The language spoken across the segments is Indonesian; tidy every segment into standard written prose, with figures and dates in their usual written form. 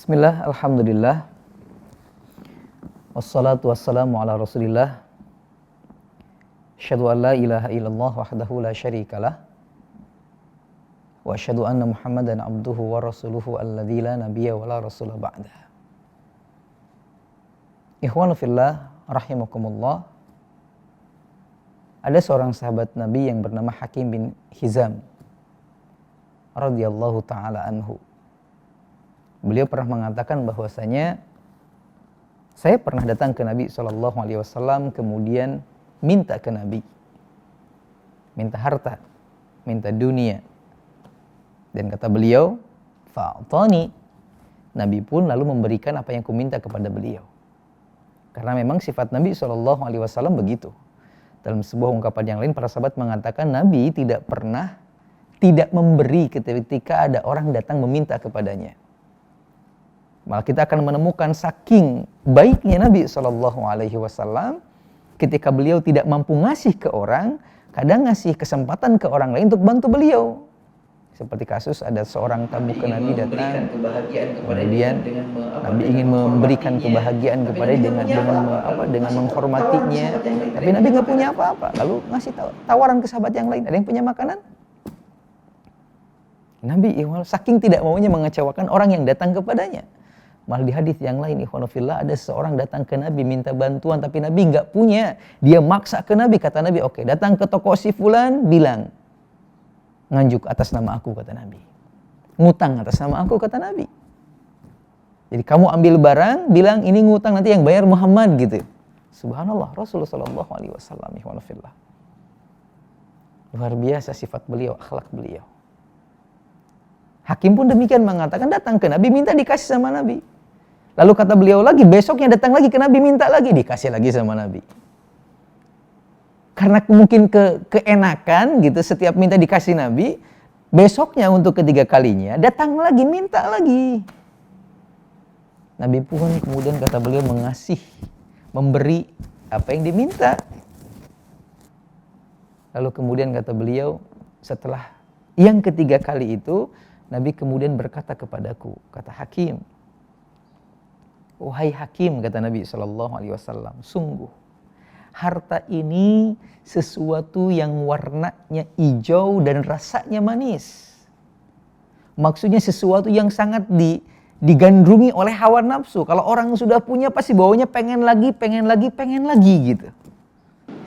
Bismillah, alhamdulillah. Wassalatu wassalamu ala rasulillah. Asyhadu an la ilaha illallah wahdahu la syarikalah. Wa asyhadu anna Muhammadan abduhu wa rasuluhu alladzi la nabiyya wa la rasula ba'dah. Ikhwanu fillah, rahimakumullah. Ada seorang sahabat Nabi yang bernama Hakim bin Hizam radhiyallahu taala anhu. Beliau pernah mengatakan bahwasanya saya pernah datang ke Nabi SAW, kemudian minta ke Nabi, minta harta, minta dunia, dan kata beliau, fa'atani, Nabi pun lalu memberikan apa yang kuminta kepada beliau. Karena memang sifat Nabi SAW begitu. Dalam sebuah ungkapan yang lain, para sahabat mengatakan Nabi tidak pernah tidak memberi ketika ada orang datang meminta kepadanya. Malah kita akan menemukan saking baiknya Nabi SAW, ketika beliau tidak mampu ngasih ke orang, kadang ngasih kesempatan ke orang lain untuk bantu beliau. Seperti kasus ada seorang tamu ke Nabi datang, kemudian Nabi ingin memberikan kebahagiaan kepadanya dengan menghormatinya, tapi Nabi nggak punya apa-apa, lalu ngasih tawaran ke sahabat yang lain, ada yang punya makanan? Nabi saking tidak maunya mengecewakan orang yang datang kepadanya. Malah di hadis yang lain, ikhwanufillah, ada seorang datang ke Nabi minta bantuan, tapi Nabi nggak punya. Dia maksa ke Nabi, kata Nabi, oke, datang ke toko si fulan, bilang, nganjuk atas nama aku, kata Nabi. Ngutang atas nama aku, kata Nabi. Jadi kamu ambil barang, bilang ini ngutang, nanti yang bayar Muhammad, gitu. Subhanallah, Rasulullah SAW, ikhwanufillah. Luar biasa sifat beliau, akhlak beliau. Hakim pun demikian mengatakan, datang ke Nabi, minta dikasih sama Nabi. Lalu kata beliau lagi, besoknya datang lagi ke Nabi, minta lagi, dikasih lagi sama Nabi. Karena mungkin keenakan gitu, setiap minta dikasih Nabi, besoknya untuk ketiga kalinya, datang lagi, minta lagi. Nabi pun kemudian kata beliau mengasih, memberi apa yang diminta. Lalu kemudian kata beliau, setelah yang ketiga kali itu, Nabi kemudian berkata kepadaku, kata Hakim, wahai Hakim, kata Nabi SAW, sungguh harta ini sesuatu yang warnanya hijau dan rasanya manis. Maksudnya sesuatu yang sangat digandrungi oleh hawa nafsu. Kalau orang sudah punya pasti bawanya pengen lagi gitu.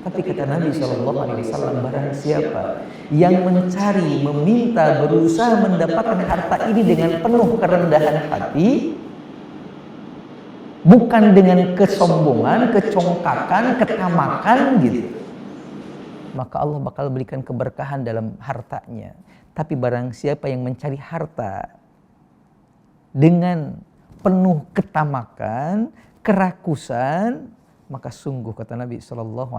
Tapi kata Nabi SAW, barang siapa yang mencari, meminta, berusaha mendapatkan harta ini dengan penuh kerendahan hati, bukan dengan kesombongan, kecongkakan, ketamakan gitu, maka Allah bakal berikan keberkahan dalam hartanya. Tapi barang siapa yang mencari harta dengan penuh ketamakan, kerakusan, maka sungguh kata Nabi SAW,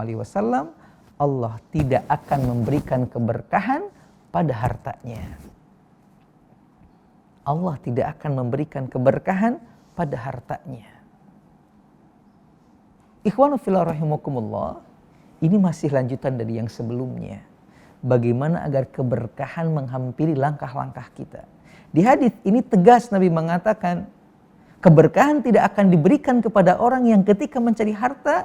Allah tidak akan memberikan keberkahan pada hartanya. Allah tidak akan memberikan keberkahan pada hartanya. Ikhwanu fillah rahimakumullah, ini masih lanjutan dari yang sebelumnya. Bagaimana agar keberkahan menghampiri langkah-langkah kita. Di hadis ini tegas Nabi mengatakan, keberkahan tidak akan diberikan kepada orang yang ketika mencari harta,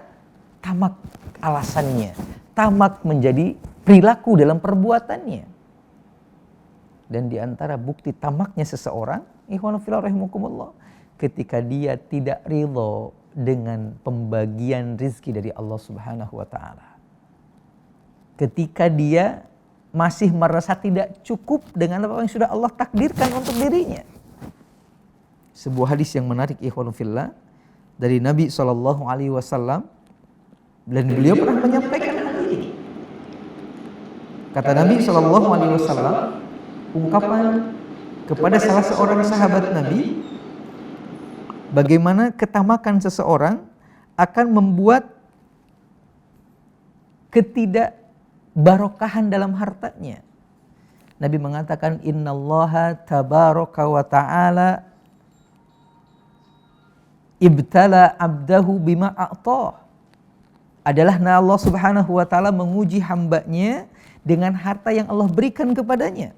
tamak alasannya, tamak menjadi perilaku dalam perbuatannya. Dan di antara bukti tamaknya seseorang, ikhwanu fillah rahimakumullah, ketika dia tidak ridho dengan pembagian rizki dari Allah Subhanahu wa ta'ala. Ketika dia masih merasa tidak cukup dengan apa yang sudah Allah takdirkan untuk dirinya. Sebuah hadis yang menarik ikhwanu fillah dari Nabi SAW, dan beliau pernah menyampaikan hal ini. Kata Nabi SAW, ungkapan kepada salah seorang sahabat Nabi, bagaimana ketamakan seseorang akan membuat ketidakbarokahan dalam hartanya. Nabi mengatakan, innallaha tabaraka wa ta'ala ibtala abdahu bima a'tah. Adalah Allah Subhanahu wa ta'ala menguji hambanya dengan harta yang Allah berikan kepadanya.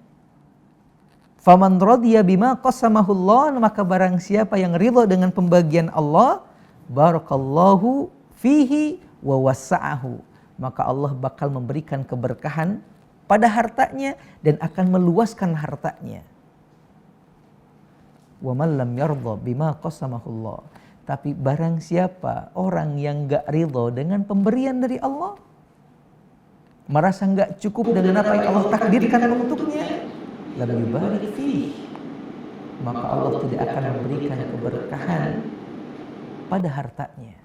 Faman radiya bima qasamahullah, maka barang siapa yang ridha dengan pembagian Allah, barakallahu fihi wa wassa'ahu, maka Allah bakal memberikan keberkahan pada hartanya dan akan meluaskan hartanya. Wa man lam yardha bima qasamahullah, tapi barang siapa orang yang enggak ridha dengan pemberian dari Allah, merasa enggak cukup dengan apa yang Allah takdirkan untuknya, lam yubarik fihi, maka Allah tidak akan memberikan keberkahan pada hartanya.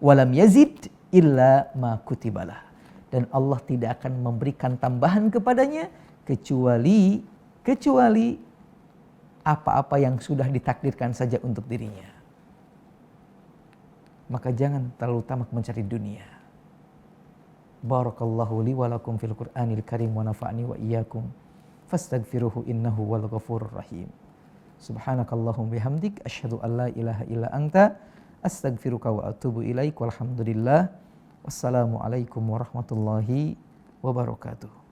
Walam yazid illa ma kutibalah, dan Allah tidak akan memberikan tambahan kepadanya kecuali apa-apa yang sudah ditakdirkan saja untuk dirinya. Maka jangan terlalu tamak mencari dunia. Barakallahu li wa lakum fil Qur'anil Karim wa nafa'ani wa iyyakum fastaghfiruhu innahu wal ghafurur rahim. Subhanakallahumma bihamdik asyhadu an la ilaha illa anta astaghfiruka wa atubu ilaik. Walhamdulillah. Wassalamu alaikum warahmatullahi wabarakatuh.